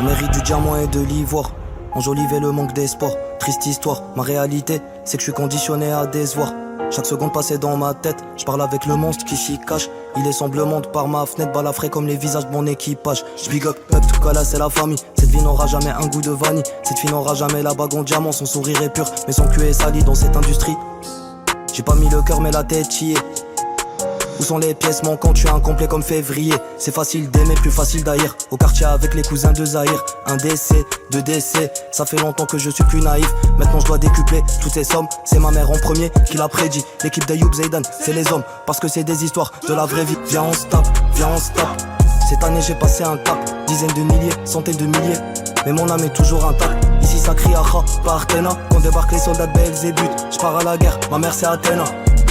On mérite du diamant et de l'ivoire. Enjoliver le manque d'espoir. Triste histoire, ma réalité, c'est que je suis conditionné à décevoir. Chaque seconde passée dans ma tête, je parle avec le monstre qui s'y cache. Il est semblement par ma fenêtre, balafré comme les visages de mon équipage. J'big up, tout cas là c'est la famille. Cette vie n'aura jamais un goût de vanille. Cette fille n'aura jamais la bague en diamant. Son sourire est pur, mais son cul est sali dans cette industrie. J'ai pas mis le cœur mais la tête y est. Où sont les pièces manquantes, je suis incomplet comme février. C'est facile d'aimer, plus facile d'ailleurs. Au quartier avec les cousins de Zahir. Un décès, deux décès, ça fait longtemps que je suis plus naïf. Maintenant je dois décupler toutes ces sommes. C'est ma mère en premier qui l'a prédit. L'équipe d'Ayoub Zaidan, c'est les hommes. Parce que c'est des histoires de la vraie vie. Viens on se tape, viens on se tape. Cette année j'ai passé un cap. Dizaines de milliers, centaines de milliers. Mais mon âme est toujours intacte. Ici ça crie Akha, pas Artena. Quand débarquent les soldats de Belzébuth. Je pars à la guerre, ma mère c'est Athéna.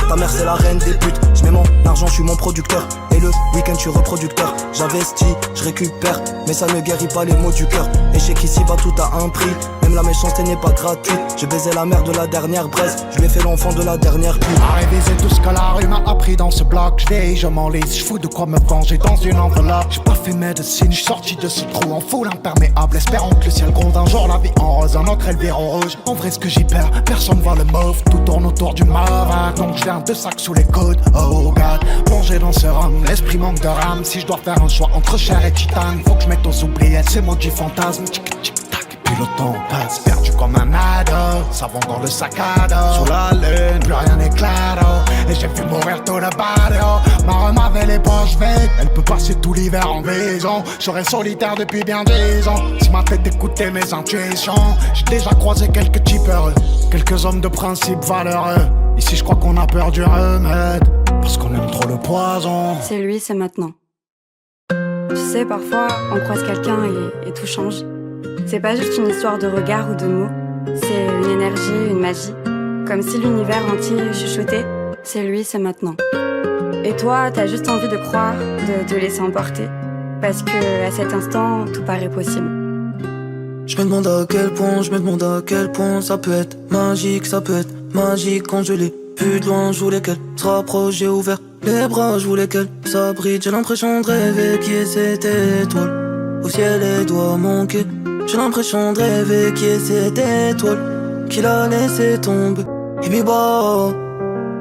Ta mère c'est la reine des putes. Je mets mon argent, je suis mon producteur. Et le week-end je suis reproducteur. J'investis, je récupère. Mais ça ne guérit pas les maux du cœur. Échec ici bas tout a un prix. Même la méchanceté n'est pas gratuite. J'ai baisé la mère de la dernière braise. Je lui ai fait l'enfant de la dernière pute. À réviser tout ce que la rue m'a appris dans ce bloc. J'veille, je m'enlise, j'fous de quoi me venger dans une enveloppe. J'ai pas fait médecine, j'suis sorti de ce trou en foule imperméable. Espérant que le ciel gronde un jour, la vie en rose, un autre elle vire en rouge. En vrai ce que j'y perds, personne voit le mauve. Tout tourne autour du mauve. Donc j'viens de sacs sous les côtes, oh god. Plongé dans ce rhum, l'esprit manque de rame. Si je dois faire un choix entre chair et titane, faut que je mette aux oubliettes ces maudits fantasmes. Puis le temps passe, perdu comme un ado. Savon dans le sac à dos. Sous la lune, plus rien n'est claro. Et j'ai fait mourir tout le barrio. Ma rhum avait les poches vides. Elle peut passer tout l'hiver en maison. Je serais solitaire depuis bien 10 ans. Si ma tête écoutait mes intuitions. J'ai déjà croisé quelques types heureux. Quelques hommes de principe valeureux. Ici je crois qu'on a peur du remède. Parce qu'on aime trop le poison. C'est lui, c'est maintenant. Tu sais, parfois, on croise quelqu'un et tout change. C'est pas juste une histoire de regard ou de mots. C'est une énergie, une magie. Comme si l'univers entier chuchotait. C'est lui, c'est maintenant. Et toi, t'as juste envie de croire, de te laisser emporter. Parce que, à cet instant, tout paraît possible. Je me demande à quel point ça peut être magique, quand je l'ai vue de loin, je voulais qu'elle se rapproche, j'ai ouvert les bras, je voulais qu'elle s'abrite. J'ai l'impression de rêver qui est cette étoile, au ciel elle doit manquer. J'ai l'impression de rêver qui est cette étoile, qui l'a laissé tomber. Et puis bah,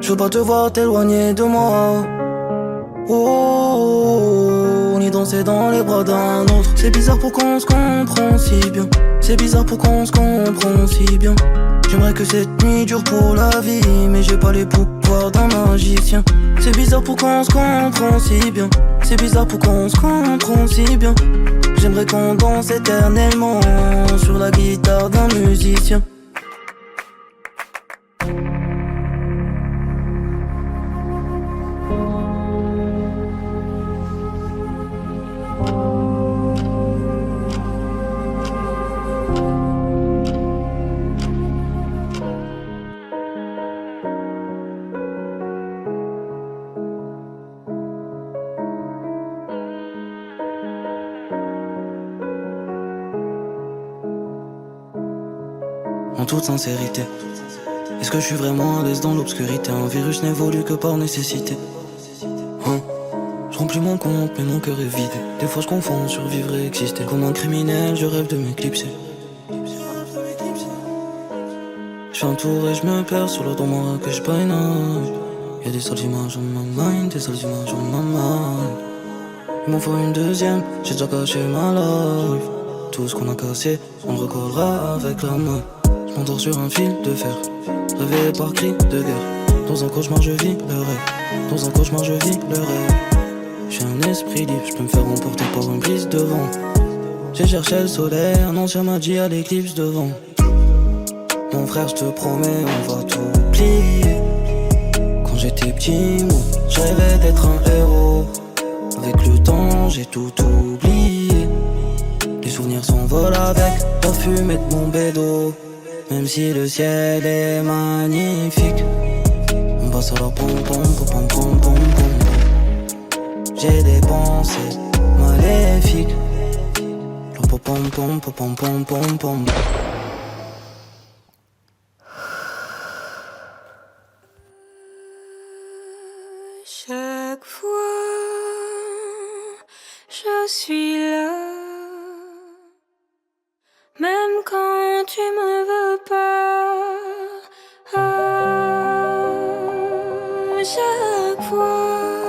je veux pas te voir t'éloigner de moi. Oh, on y dansait dans les bras d'un autre. C'est bizarre pour qu'on se comprend si bien. C'est bizarre pour qu'on se comprend si bien. J'aimerais que cette nuit dure pour la vie, mais j'ai pas les pouvoirs d'un magicien. C'est bizarre pour qu'on se comprend si bien. C'est bizarre pour qu'on se comprend si bien. J'aimerais qu'on danse éternellement sur la guitare d'un musicien. En toute sincérité, est-ce que je suis vraiment à l'aise dans l'obscurité? Un virus n'évolue que par nécessité. Je remplis mon compte mais mon cœur est vide. Des fois je confonds survivre et exister. Comme un criminel je rêve de m'éclipser. Je suis entouré, je me perds sur le dos moi que je paye. Y'a des sales images en ma mind, des sales images en ma mind. Il m'en faut une deuxième, j'ai déjà caché ma life. Tout ce qu'on a cassé, on le recollera avec la main. Je m'endors sur un fil de fer, réveillé par cri de guerre. Dans un cauchemar je vis le rêve, dans un cauchemar je vis le rêve. J'ai un esprit libre, je peux me faire emporter par une brise de vent. J'ai cherché le soleil, un ancien m'a dit à l'éclipse de vent. Mon frère je te promets on va tout oublier. Quand j'étais petit, moi, je rêvais d'être un héros. Avec le temps j'ai tout oublié. Les souvenirs s'envolent avec la fumée de mon bédo. Même si le ciel est magnifique, on passe à la pom pom pom pom pom pom. J'ai des pensées maléfiques. La pom pom pom pom pom pom. Chaque fois, je suis là tu me veux pas. À chaque fois